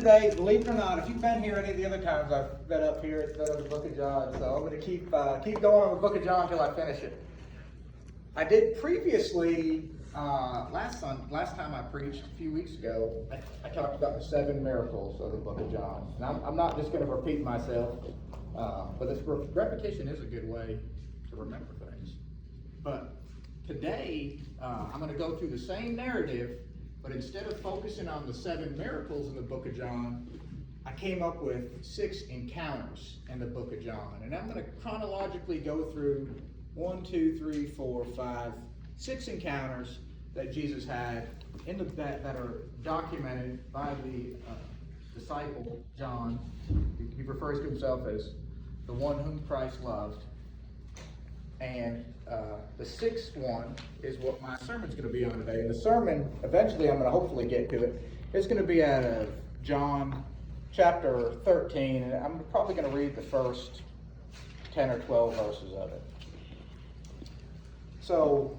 today, believe it or not, if you've been here any of the other times I've been up here, it's been on the book of John. So I'm going to keep going on the book of John until I finish it. I did previously, last time I preached a few weeks ago, I talked about the 7 miracles of the book of John. And I'm not just going to repeat myself, but this repetition is a good way to remember things. But today, I'm going to go through the same narrative, but instead of focusing on the 7 miracles in the book of John, I came up with 6 encounters in the book of John. And I'm going to chronologically go through 1, 2, 3, 4, 5, 6 encounters that Jesus had in that are documented by the disciple John. He refers to himself as the one whom Christ loved. And the 6th one is what my sermon's going to be on today. And the sermon, eventually I'm going to hopefully get to it, is going to be out of John chapter 13. And I'm probably going to read the first 10 or 12 verses of it. So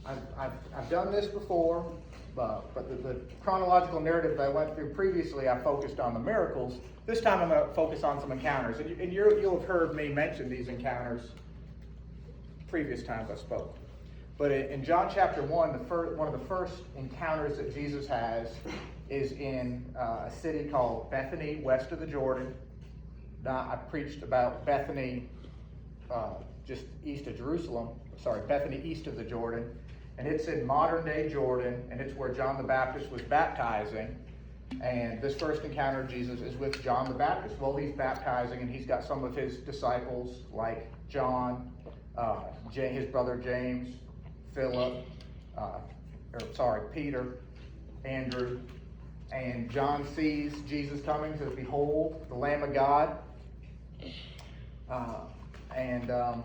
I've done this before, but the chronological narrative that I went through previously, I focused on the miracles. This time I'm going to focus on some encounters. And you'll have heard me mention these encounters previous times I spoke. But in John chapter 1, one of the first encounters that Jesus has is in a city called Bethany, west of the Jordan. Now, I preached about Bethany just east of Jerusalem. Bethany east of the Jordan. And it's in modern day Jordan, and it's where John the Baptist was baptizing. And this first encounter of Jesus is with John the Baptist. Well, he's baptizing, and he's got some of his disciples like John, his brother James, Philip, Peter, Andrew, and John sees Jesus coming, says, "Behold, the Lamb of God."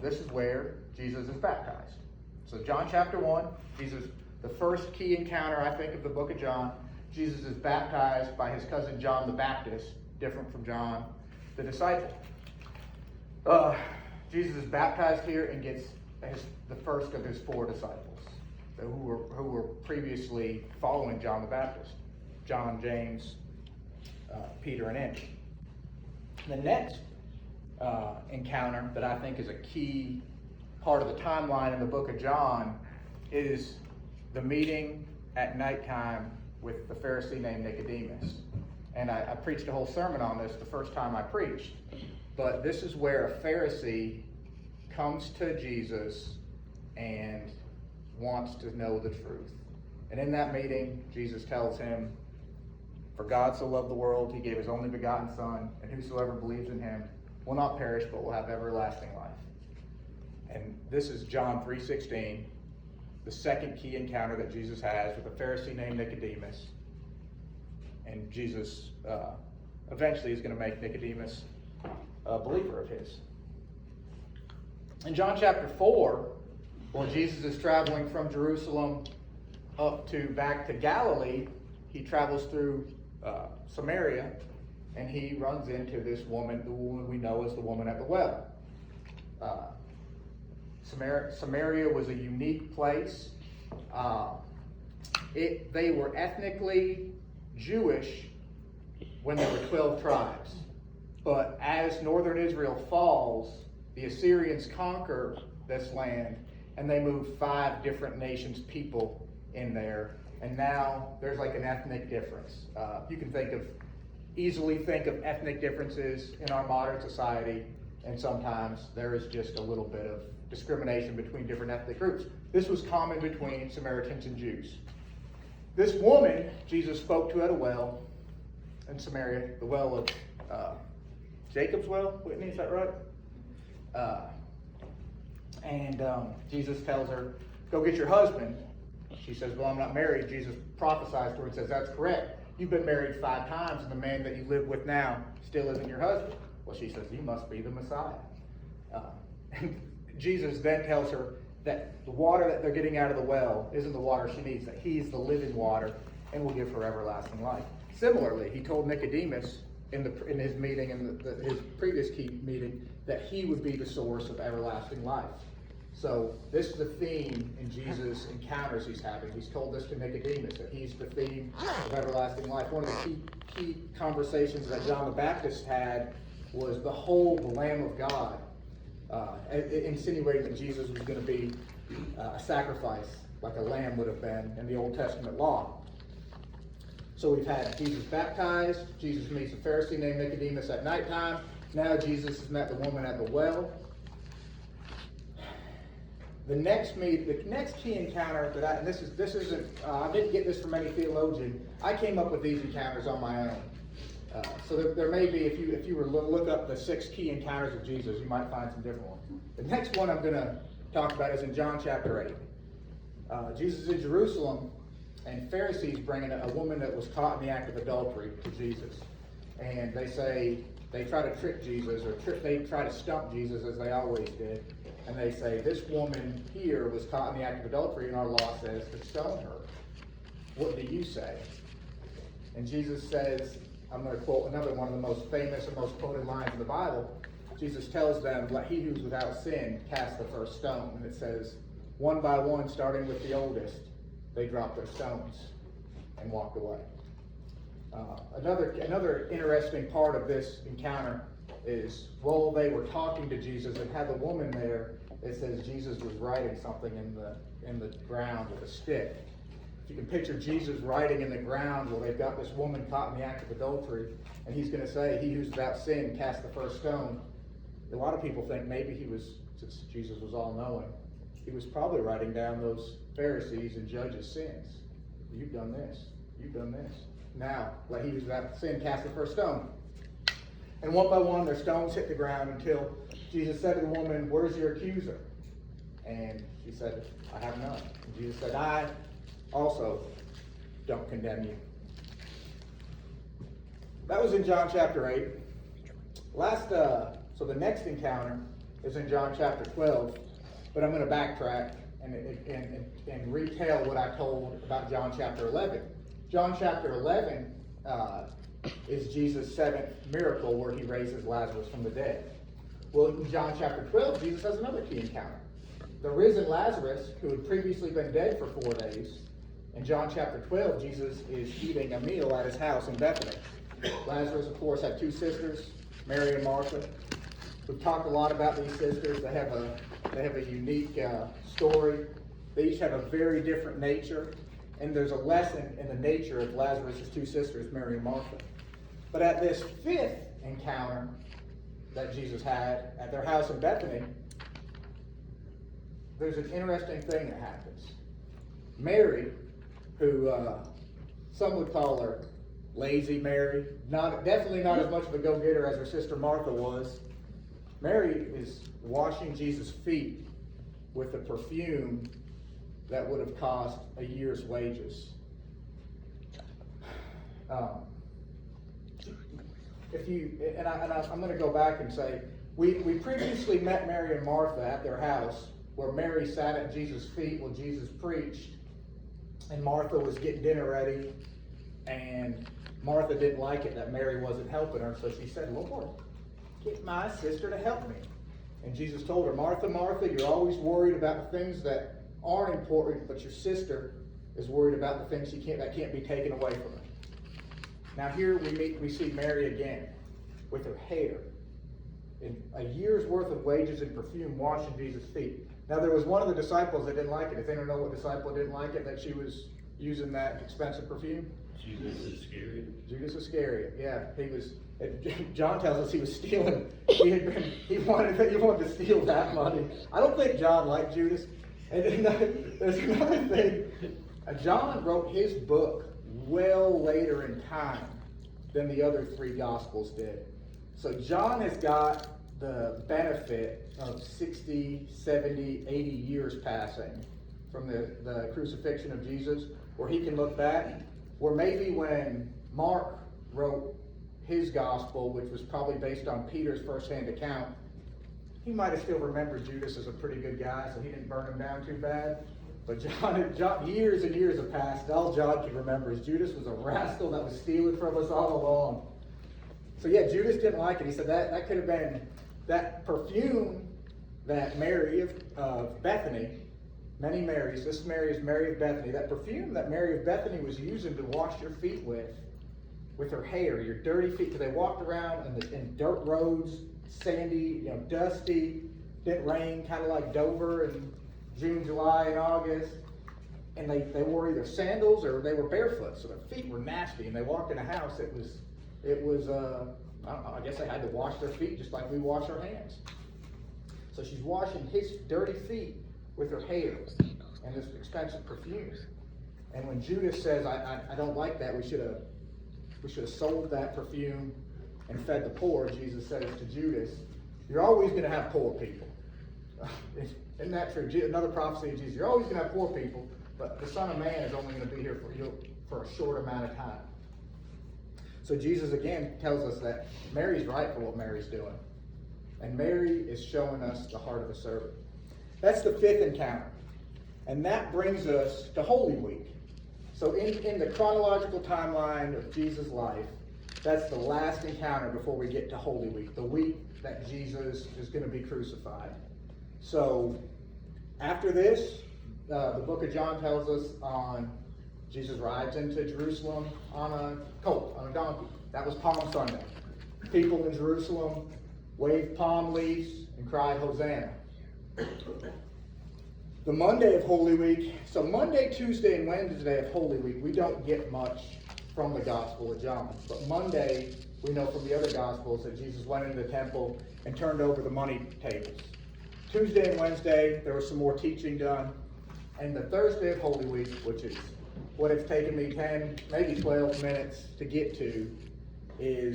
This is where Jesus is baptized. So John chapter 1, Jesus, the first key encounter, I think, of the book of John. Jesus is baptized by his cousin John the Baptist, different from John the disciple. Jesus is baptized here and gets the first of his 4 disciples who were previously following John the Baptist: John, James, Peter, and Andrew. The next encounter that I think is a key part of the timeline in the book of John is the meeting at nighttime with the Pharisee named Nicodemus. And I preached a whole sermon on this the first time I preached. But this is where a Pharisee comes to Jesus and wants to know the truth. And in that meeting, Jesus tells him, "For God so loved the world, he gave his only begotten Son, and whosoever believes in him will not perish, but will have everlasting life." And this is John 3:16, the second key encounter that Jesus has with a Pharisee named Nicodemus. And Jesus eventually is going to make Nicodemus a believer of his. In John chapter 4, when Jesus is traveling from Jerusalem back to Galilee, he travels through Samaria, and he runs into this woman, the woman we know as the woman at the well. Samaria was a unique place. They were ethnically Jewish when there were 12 tribes. But as northern Israel falls, the Assyrians conquer this land, and they move 5 different nations' people in there. And now there's like an ethnic difference. You can easily think of ethnic differences in our modern society, and sometimes there is just a little bit of discrimination between different ethnic groups. This was common between Samaritans and Jews. This woman, Jesus spoke to at a well in Samaria, the well of Jacob's well, Whitney, is that right? Jesus tells her, "Go get your husband." She says, "Well, I'm not married." Jesus prophesies to her and says, "That's correct. You've been married 5 times, and the man that you live with now still isn't your husband." Well, she says, "You must be the Messiah." And Jesus then tells her that the water that they're getting out of the well isn't the water she needs, that he's the living water and will give her everlasting life. Similarly, he told Nicodemus in his meeting, his previous key meeting, that he would be the source of everlasting life. So this is the theme in Jesus' encounters he's having. He's told this to Nicodemus, that he's the theme of everlasting life. One of the key conversations that John the Baptist had was, behold, the Lamb of God, insinuating that Jesus was going to be a sacrifice, like a lamb would have been in the Old Testament law. So we've had Jesus baptized, Jesus meets a Pharisee named Nicodemus at nighttime. Now Jesus has met the woman at the well. The next key encounter that I didn't get this from any theologian. I came up with these encounters on my own. So there may be, if you were to look up the 6 key encounters of Jesus, you might find some different ones. The next one I'm going to talk about is in John chapter 8. Jesus is in Jerusalem, and Pharisees bring a woman that was caught in the act of adultery to Jesus. And they try to trick Jesus, or they try to stump Jesus, as they always did. And they say, this woman here was caught in the act of adultery, and our law says to stone her. What do you say? And Jesus says, I'm going to quote another one of the most famous and most quoted lines in the Bible. Jesus tells them, let he who's without sin cast the first stone. And it says, one by one, starting with the oldest, they dropped their stones and walked away. Another interesting part of this encounter is, while they were talking to Jesus and had the woman there, it says Jesus was writing something in the ground with a stick. If you can picture Jesus writing in the ground, well, they've got this woman caught in the act of adultery, and he's going to say, he who's without sin cast the first stone. A lot of people think maybe since Jesus was all-knowing, he was probably writing down those Pharisees and judges' sins. You've done this. You've done this. Now, let he who's without sin cast the first stone. And one by one, their stones hit the ground until Jesus said to the woman, where's your accuser? And she said, I have none. And Jesus said, I also don't condemn you. That was in John chapter 8. So the next encounter is in John chapter 12, but I'm going to backtrack and retell what I told about John chapter 11. John chapter 11 is Jesus' 7th miracle where he raises Lazarus from the dead. Well, in John chapter 12, Jesus has another key encounter. The risen Lazarus, who had previously been dead for 4 days, in John chapter 12, Jesus is eating a meal at his house in Bethany. Lazarus, of course, had 2 sisters, Mary and Martha. We've talked a lot about these sisters. They have a unique story. They each have a very different nature. And there's a lesson in the nature of Lazarus' 2 sisters, Mary and Martha. But at this 5th encounter that Jesus had at their house in Bethany, there's an interesting thing that happens. Mary, who some would call her lazy Mary, definitely not as much of a go-getter as her sister Martha was. Mary is washing Jesus' feet with a perfume that would have cost a year's wages. I'm going to go back and say, we previously met Mary and Martha at their house, where Mary sat at Jesus' feet while Jesus preached, and Martha was getting dinner ready, and Martha didn't like it that Mary wasn't helping her, so she said, Lord, get my sister to help me. And Jesus told her, Martha, Martha, you're always worried about the things that aren't important, but your sister is worried about the things that can't be taken away from her. Now here we see Mary again with her hair, in a year's worth of wages and perfume, washing Jesus' feet. Now there was one of the disciples that didn't like it. If anyone know what disciple didn't like it, that she was using that expensive perfume? Judas Iscariot. Judas Iscariot, yeah. He was. John tells us he was stealing. He wanted to steal that money. I don't think John liked Judas. And there's another thing. John wrote his book well later in time than the other 3 Gospels did. So John has got the benefit of 60, 70, 80 years passing from the crucifixion of Jesus, where he can look back, where maybe when Mark wrote his gospel, which was probably based on Peter's first-hand account, he might have still remembered Judas as a pretty good guy, so he didn't burn him down too bad. But John, years and years have passed. All John can remember is Judas was a rascal that was stealing from us all along. So yeah, Judas didn't like it. He said that could have been, that perfume that Mary of Bethany, many Marys, this Mary is Mary of Bethany, that perfume that Mary of Bethany was using to wash your feet with her hair, your dirty feet, because they walked around in dirt roads, sandy, dusty, didn't rain, kind of like Dover in June, July, and August. And they wore either sandals or they were barefoot, so their feet were nasty. And they walked in a house. It was I don't know, I guess they had to wash their feet just like we wash our hands. So she's washing his dirty feet with her hair and this expensive perfume. And when Judas says, I don't like that, we should have sold that perfume and fed the poor, Jesus says to Judas, you're always going to have poor people. Isn't that true? Another prophecy of Jesus, you're always going to have poor people, but the Son of Man is only going to be here for you for a short amount of time. So Jesus again tells us that Mary's right for what Mary's doing. And Mary is showing us the heart of a servant. That's the fifth encounter. And that brings us to Holy Week. So in the chronological timeline of Jesus' life, that's the last encounter before we get to Holy Week, the week that Jesus is going to be crucified. So after this, the book of John tells us Jesus rides into Jerusalem on a colt, on a donkey. That was Palm Sunday. People in Jerusalem waved palm leaves and cried, Hosanna. The Monday of Holy Week, so Monday, Tuesday, and Wednesday of Holy Week, we don't get much from the Gospel of John. But Monday, we know from the other Gospels that Jesus went into the temple and turned over the money tables. Tuesday and Wednesday, there was some more teaching done. And the Thursday of Holy Week, which is what it's taken me 10, maybe 12 minutes to get to,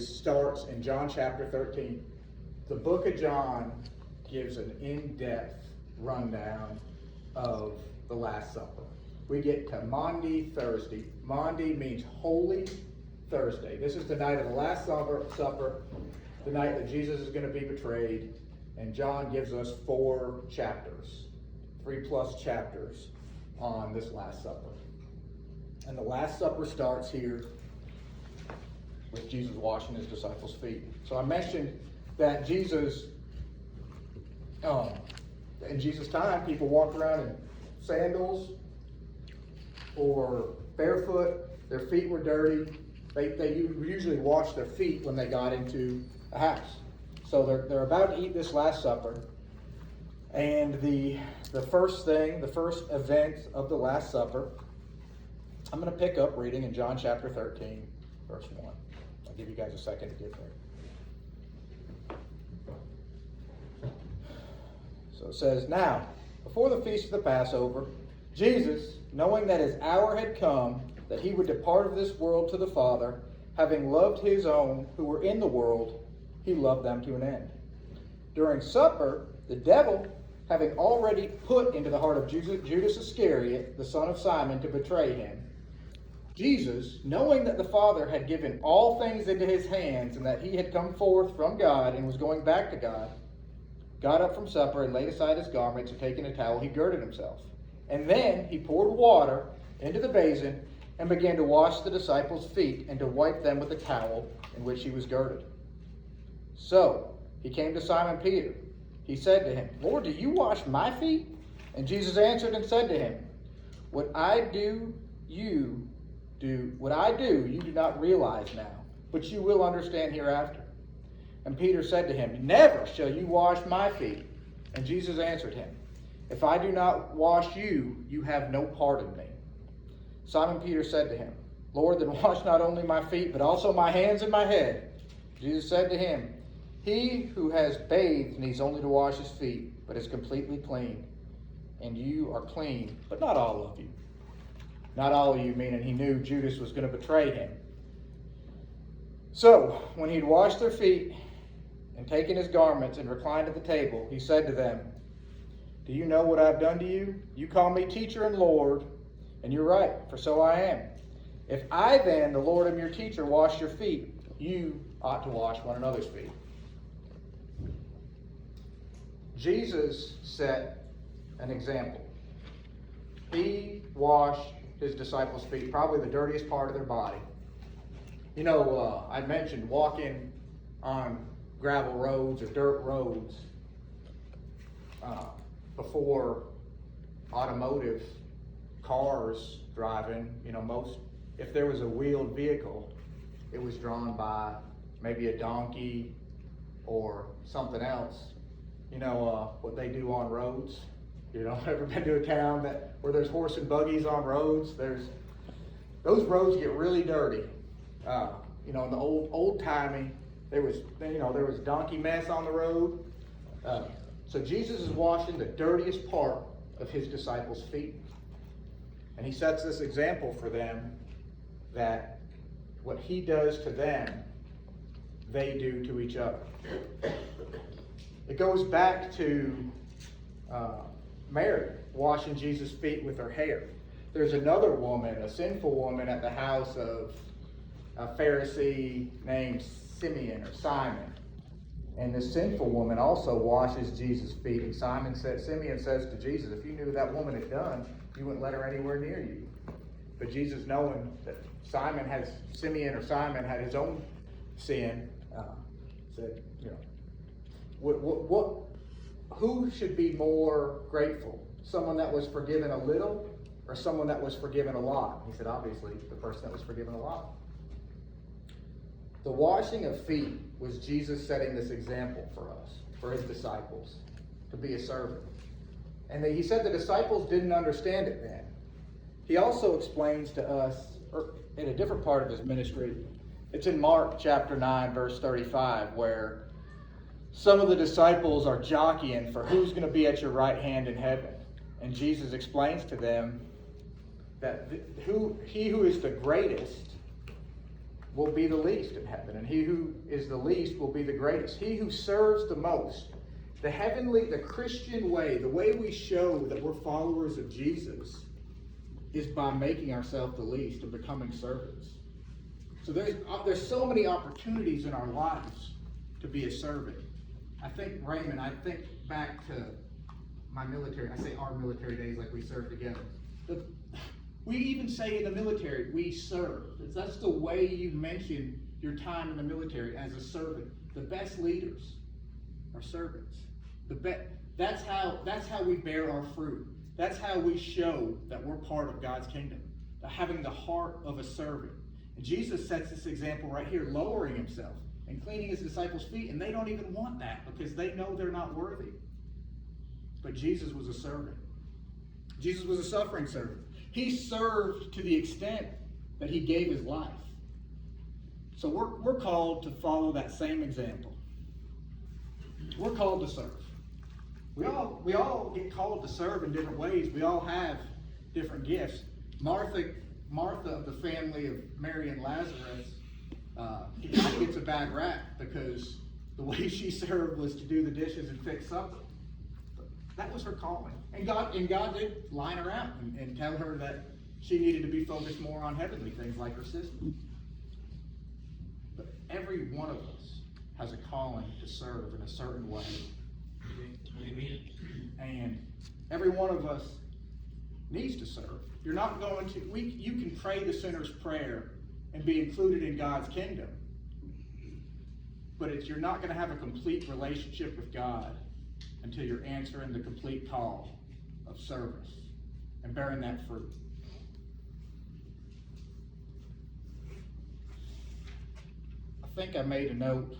starts in John chapter 13. The book of John gives an in-depth rundown of the Last Supper. We get to Maundy Thursday. Maundy means Holy Thursday. This is the night of the Last Supper, the night that Jesus is going to be betrayed. And John gives us 4 chapters, 3+ chapters on this Last Supper. And the Last Supper starts here with Jesus washing his disciples' feet. So I mentioned that Jesus, in Jesus' time, people walked around in sandals or barefoot. Their feet were dirty. They usually washed their feet when they got into a house. So they're about to eat this Last Supper. And the first event of the Last Supper, I'm going to pick up reading in John chapter 13, verse 1. I'll give you guys a second to get there. So it says, Now, before the feast of the Passover, Jesus, knowing that his hour had come, that he would depart of this world to the Father, having loved his own who were in the world, he loved them to an end. During supper, the devil, having already put into the heart of Judas Iscariot, the son of Simon, to betray him, Jesus, knowing that the Father had given all things into his hands, and that he had come forth from God and was going back to God, got up from supper and laid aside his garments, and taking a towel, he girded himself. And then he poured water into the basin and began to wash the disciples' feet and to wipe them with the towel in which he was girded. So he came to Simon Peter. He said to him, Lord, do you wash my feet? And Jesus answered and said to him, What I do, you do not realize now, but you will understand hereafter. And Peter said to him, Never shall you wash my feet. And Jesus answered him, If I do not wash you, you have no part in me. Simon Peter said to him, Lord, then wash not only my feet, but also my hands and my head. Jesus said to him, He who has bathed needs only to wash his feet, but is completely clean. And you are clean, but not all of you. Not all of you, meaning he knew Judas was going to betray him. So, when he'd washed their feet and taken his garments and reclined at the table, he said to them, Do you know what I've done to you? You call me teacher and Lord, and you're right, for so I am. If I then, the Lord and your teacher, wash your feet, you ought to wash one another's feet. Jesus set an example. He washed his disciples' feet, probably the dirtiest part of their body. You know, I mentioned walking on gravel roads or dirt roads. before automotive cars driving, if there was a wheeled vehicle, it was drawn by maybe a donkey or something else. What they do on roads. Ever been to a town where there's horse and buggies on roads? Those roads get really dirty. In the old timey, there was donkey mess on the road. So Jesus is washing the dirtiest part of his disciples' feet. And he sets this example for them that what he does to them, they do to each other. It goes back to Mary washing Jesus' feet with her hair. There's another woman, a sinful woman, at the house of a Pharisee named Simeon or Simon. And this sinful woman also washes Jesus' feet. And Simeon says to Jesus, if you knew that woman had done, you wouldn't let her anywhere near you. But Jesus, knowing that Simon had his own sin, said, who should be more grateful? Someone that was forgiven a little or someone that was forgiven a lot? He said, obviously, the person that was forgiven a lot. The washing of feet was Jesus setting this example for us, for his disciples, to be a servant. And he said the disciples didn't understand it then. He also explains to us, in a different part of his ministry, it's in Mark chapter 9, verse 35, where some of the disciples are jockeying for who's going to be at your right hand in heaven. And Jesus explains to them that he who is the greatest will be the least in heaven, and he who is the least will be the greatest. He who serves the most. The Christian way, the way we show that we're followers of Jesus is by making ourselves the least and becoming servants. So there's so many opportunities in our lives to be a servant. I think back to my military, I say our military days like we served together. We even say in the military, we serve. That's the way you mention your time in the military, as a servant. The best leaders are servants. That's how we bear our fruit. That's how we show that we're part of God's kingdom. Having the heart of a servant. And Jesus sets this example right here, lowering himself and cleaning his disciples' feet. And they don't even want that because they know they're not worthy. But Jesus was a servant. Jesus was a suffering servant. He served to the extent that he gave his life. So we're called to follow that same example. We're called to serve. We all get called to serve in different ways. We all have different gifts. Martha of the family of Mary and Lazarus, he kind of gets a bad rap because the way she served was to do the dishes and fix supper. That was her calling. And God did line her out and tell her that she needed to be focused more on heavenly things like her sister. But every one of us has a calling to serve in a certain way. Amen. And every one of us needs to serve. You're not going to, you can pray the sinner's prayer and be included in God's kingdom. But you're not going to have a complete relationship with God until you're answering the complete call of service and bearing that fruit. I think I made a note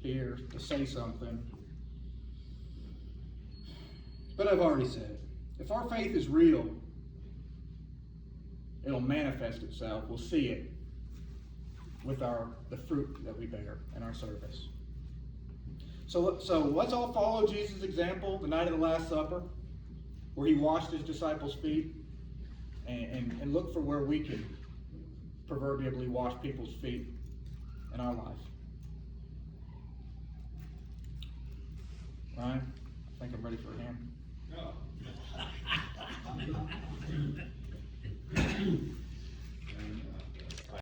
here to say something, but I've already said it. If our faith is real, it'll manifest itself. We'll see it with the fruit that we bear in our service. So let's all follow Jesus' example the night of the Last Supper, where he washed his disciples' feet, and look for where we can proverbially wash people's feet in our life. Ryan, I think I'm ready for a hand.